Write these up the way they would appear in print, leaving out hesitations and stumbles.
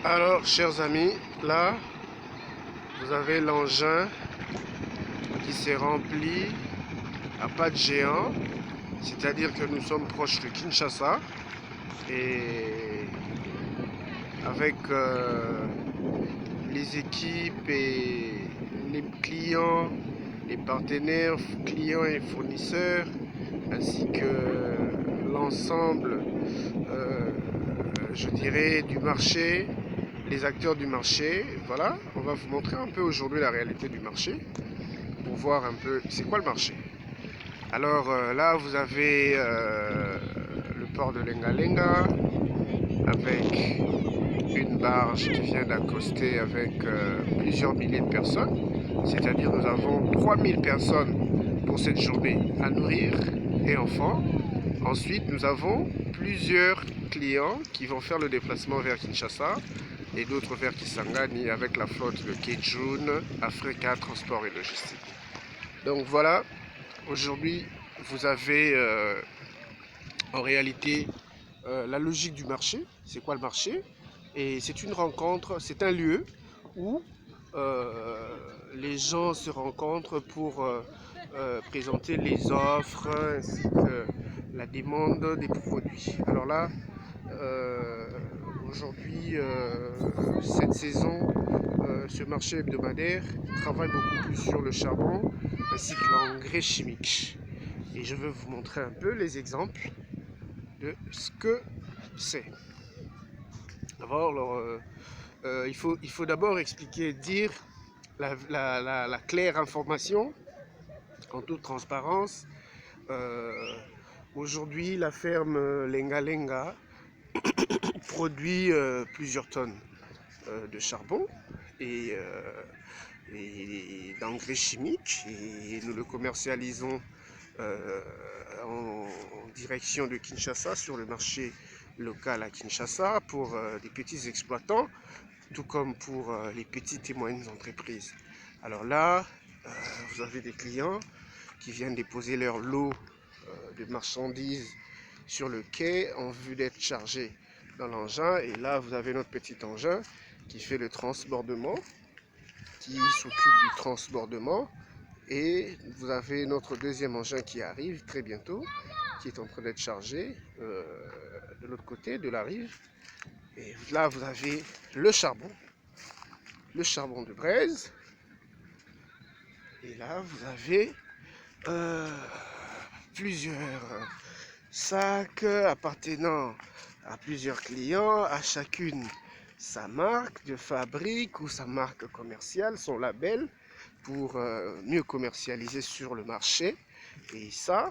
Alors, chers amis, là, vous avez l'engin qui s'est rempli à pas de géant, c'est-à-dire que nous sommes proches de Kinshasa et avec les équipes et les clients, les partenaires, clients et fournisseurs, ainsi que l'ensemble, je dirais, du marché, les acteurs du marché. Voilà, on va vous montrer un peu aujourd'hui la réalité du marché pour voir un peu c'est quoi le marché. Alors là, vous avez le port de Lenga-Lenga avec une barge qui vient d'accoster avec plusieurs milliers de personnes. C'est-à-dire nous avons 3000 personnes pour cette journée à nourrir et enfants. Ensuite, nous avons plusieurs clients qui vont faire le déplacement vers Kinshasa et d'autres vers Kisangani avec la flotte de Kejun, Africa Transport et Logistique. Donc voilà, aujourd'hui, vous avez en réalité la logique du marché. C'est quoi le marché? Et c'est une rencontre, c'est un lieu où les gens se rencontrent pour présenter les offres ainsi que la demande des produits. Alors là, euh, aujourd'hui, cette saison, ce marché hebdomadaire travaille beaucoup plus sur le charbon ainsi que l'engrais chimique. Et je vais vous montrer un peu les exemples de ce que c'est. Alors, il faut d'abord expliquer, dire la claire information en toute transparence. Euh, Aujourd'hui, la ferme Lenga Lenga produit plusieurs tonnes de charbon et, d'engrais chimiques et nous le commercialisons en direction de Kinshasa sur le marché local à Kinshasa pour des petits exploitants tout comme pour les petites et moyennes entreprises. Alors là, vous avez des clients qui viennent déposer leur lot de marchandises sur le quai en vue d'être chargés dans l'engin. Et là, vous avez notre petit engin qui fait le transbordement, qui s'occupe du transbordement. Et vous avez notre deuxième engin qui arrive très bientôt, qui est en train d'être chargé de l'autre côté de la rive. Et là, vous avez le charbon de braise. Et là, vous avez plusieurs sacs appartenant à plusieurs clients, à chacune sa marque de fabrique ou sa marque commerciale, son label, pour mieux commercialiser sur le marché. Et ça,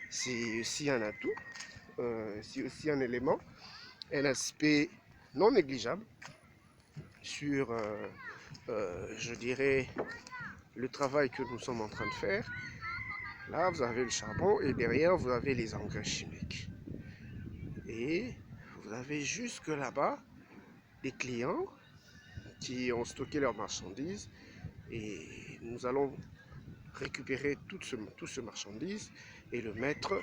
c'est aussi un atout, c'est aussi un élément, un aspect non négligeable sur, je dirais, le travail que nous sommes en train de faire. Là, vous avez le charbon et derrière, vous avez les engrais chimiques. Et vous avez jusque là-bas des clients qui ont stocké leurs marchandises et nous allons récupérer tout ce marchandise et le mettre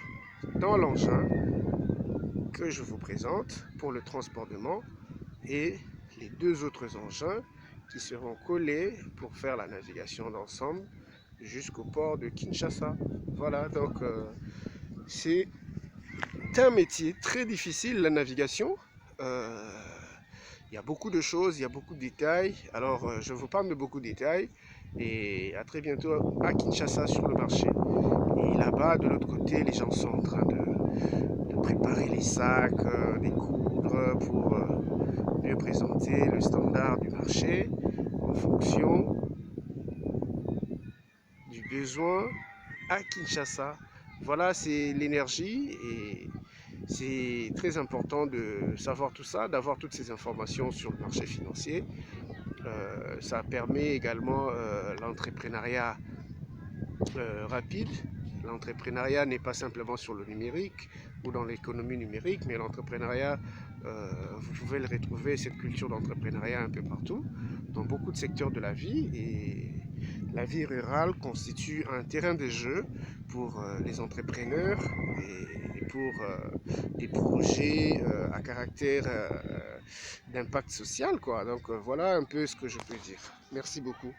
dans l'engin que je vous présente pour le transportement et les deux autres engins qui seront collés pour faire la navigation d'ensemble jusqu'au port de Kinshasa. Voilà, donc c'est un métier très difficile, la navigation. Il y a beaucoup de choses, il y a beaucoup de détails. Alors, je vous parle de beaucoup de détails. Et à très bientôt à Kinshasa sur le marché. Et là-bas, de l'autre côté, les gens sont en train de préparer les sacs, des coudre pour mieux présenter le standard du marché en fonction du besoin à Kinshasa. Voilà, c'est l'énergie et c'est très important de savoir tout ça, d'avoir toutes ces informations sur le marché financier. Ça permet également l'entrepreneuriat rapide. L'entrepreneuriat n'est pas simplement sur le numérique ou dans l'économie numérique, mais l'entrepreneuriat, vous pouvez le retrouver, cette culture d'entrepreneuriat un peu partout, dans beaucoup de secteurs de la vie. Et la vie rurale constitue un terrain de jeu pour les entrepreneurs et pour des projets à caractère d'impact social, quoi. Donc voilà un peu ce que je peux dire. Merci beaucoup.